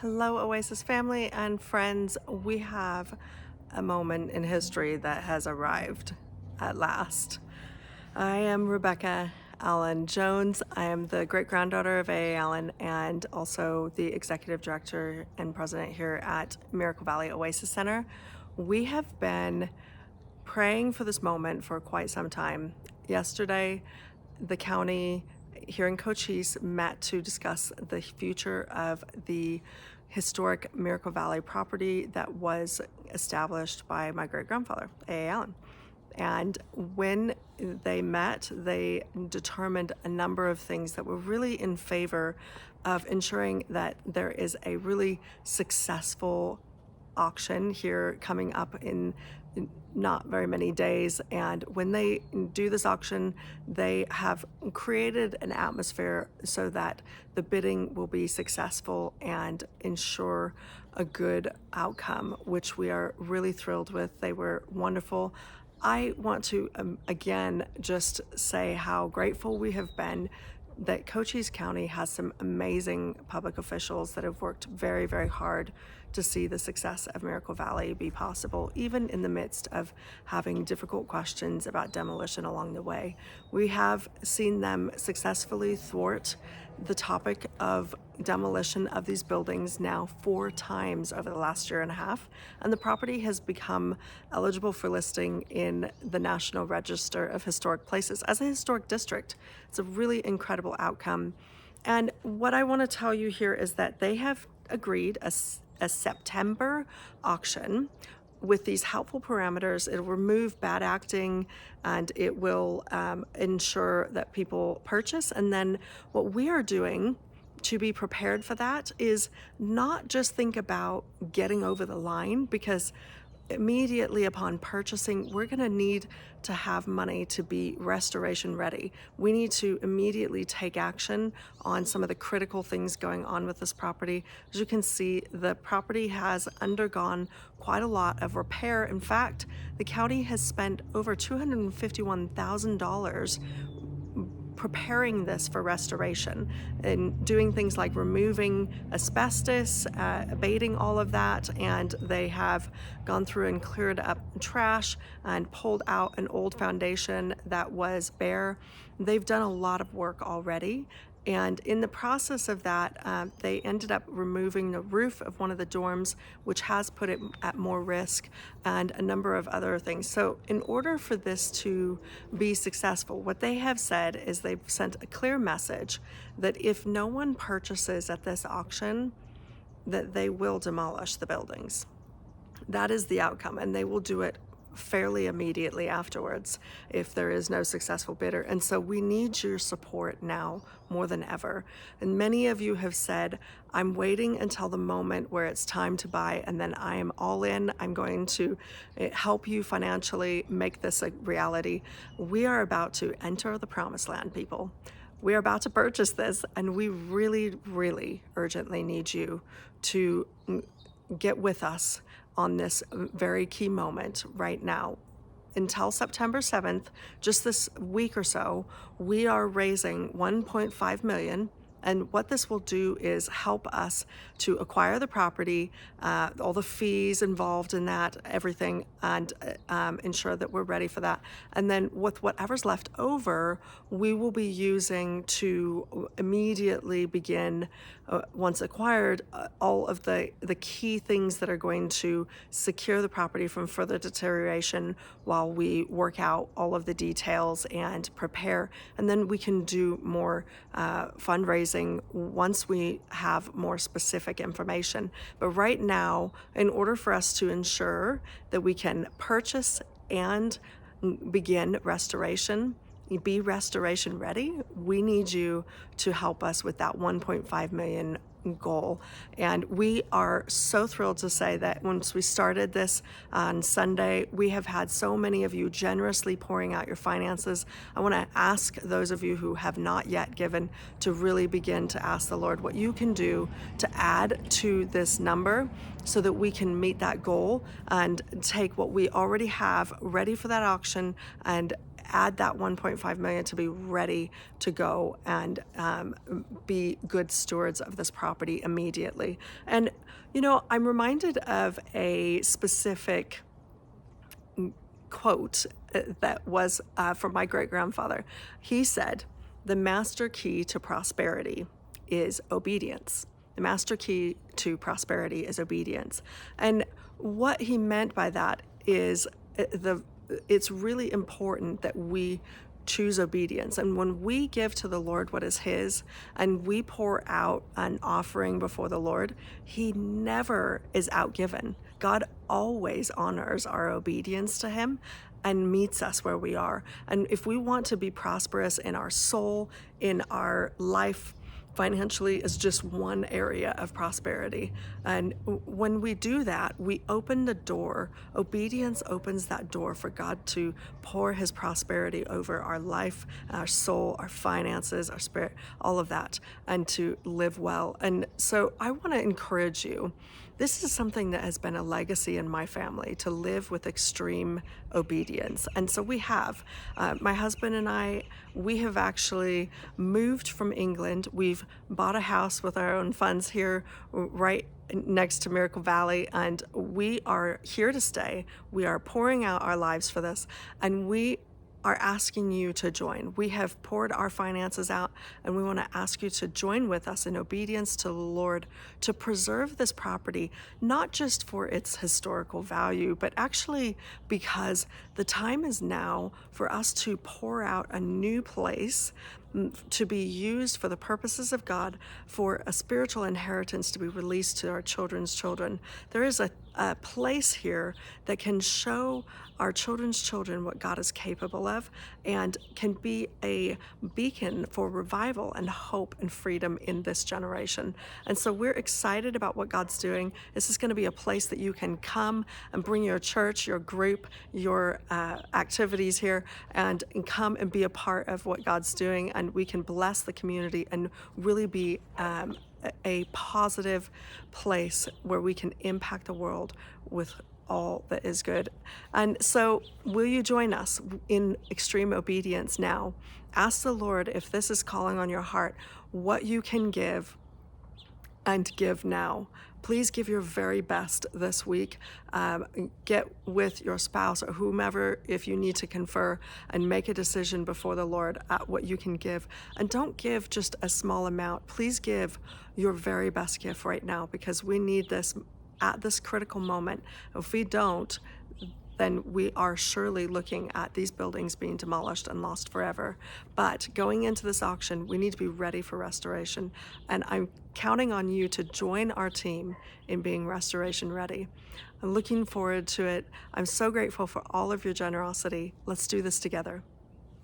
Hello, Oasis family and friends. We have a moment in history that has arrived at last. I am Rebecca Allen Jones. I am the great granddaughter of A.A. Allen and also the executive director and president here at Miracle Valley Oasis Center. We have been praying for this moment for quite some time. Yesterday, the county here in Cochise met to discuss the future of the historic Miracle Valley property that was established by my great-grandfather, A.A. Allen. And when they met, they determined a number of things that were really in favor of ensuring that there is a really successful auction here coming up in not very many days. And when they do this auction, they have created an atmosphere so that the bidding will be successful and ensure a good outcome, which we are really thrilled with. They were wonderful. I want to again just say how grateful we have been that Cochise County has some amazing public officials that have worked very, very hard to see the success of Miracle Valley be possible, even in the midst of having difficult questions about demolition along the way. We have seen them successfully thwart the topic of demolition of these buildings now 4 times over the last year and a half, and the property has become eligible for listing in the National Register of Historic Places as a historic district. It's a really incredible outcome. And what I want to tell you here is that they have agreed a September auction with these helpful parameters. It'll remove bad acting and it will ensure that people purchase. And then what we are doing to be prepared for that is not just think about getting over the line, because immediately upon purchasing, we're going to need to have money to be restoration ready. We need to immediately take action on some of the critical things going on with this property. As you can see, the property has undergone quite a lot of repair. In fact, the county has spent over $251,000 preparing this for restoration and doing things like removing asbestos, abating all of that, and they have gone through and cleared up trash and pulled out an old foundation that was bare. They've done a lot of work already. And in the process of that, they ended up removing the roof of one of the dorms, which has put it at more risk, and a number of other things. So in order for this to be successful, what they have said is they've sent a clear message that if no one purchases at this auction, that they will demolish the buildings. That is the outcome, and they will do it fairly immediately afterwards if there is no successful bidder. And so we need your support now more than ever. And many of you have said, I'm waiting until the moment where it's time to buy, and then I am all in. I'm going to help you financially make this a reality. We are about to enter the promised land, people. We are about to purchase this, and we really, really urgently need you to get with us on this very key moment right now. Until September 7th, just this week or so, we are raising $1.5 million. And what this will do is help us to acquire the property, all the fees involved in that, everything, and ensure that we're ready for that. And then with whatever's left over, we will be using to immediately begin, once acquired, all of the key things that are going to secure the property from further deterioration while we work out all of the details and prepare. And then we can do more fundraising once we have more specific information. But right now, in order for us to ensure that we can purchase and begin restoration, be restoration ready, we need you to help us with that 1.5 million goal. And we are so thrilled to say that once we started this on Sunday, we have had so many of you generously pouring out your finances. I want to ask those of you who have not yet given to really begin to ask the Lord what you can do to add to this number so that we can meet that goal and take what we already have ready for that auction and add that 1.5 million to be ready to go and be good stewards of this property immediately. And, I'm reminded of a specific quote that was from my great grandfather. He said, "The master key to prosperity is obedience." The master key to prosperity is obedience. And what he meant by that is it's really important that we choose obedience. And when we give to the Lord what is his and we pour out an offering before the Lord, he never is outgiven. God always honors our obedience to him and meets us where we are. And if we want to be prosperous in our soul, in our life, financially is just one area of prosperity. And when we do that, we open the door. Obedience opens that door for God to pour his prosperity over our life, our soul, our finances, our spirit, all of that, and to live well. And so I want to encourage you. This is something that has been a legacy in my family, to live with extreme obedience. And so we have. My husband and I, we have actually moved from England. We've bought a house with our own funds here right next to Miracle Valley, and we are here to stay. We are pouring out our lives for this, and we are asking you to join. We have poured our finances out, and we want to ask you to join with us in obedience to the Lord to preserve this property, not just for its historical value, but actually because the time is now for us to pour out a new place to be used for the purposes of God, for a spiritual inheritance to be released to our children's children. There is a place here that can show our children's children what God is capable of and can be a beacon for revival and hope and freedom in this generation. And so we're excited about what God's doing. This is going to be a place that you can come and bring your church, your group, your activities here, and come and be a part of what God's doing. And we can bless the community and really be a positive place where we can impact the world with all that is good. And so will you join us in extreme obedience now? Ask the Lord, if this is calling on your heart, what you can give, and give now. Please give your very best this week. Get with your spouse or whomever if you need to confer, and make a decision before the Lord at what you can give. And don't give just a small amount. Please give your very best gift right now, because we need this at this critical moment. If we don't, then we are surely looking at these buildings being demolished and lost forever. But going into this auction, we need to be ready for restoration. And I'm counting on you to join our team in being restoration ready. I'm looking forward to it. I'm so grateful for all of your generosity. Let's do this together.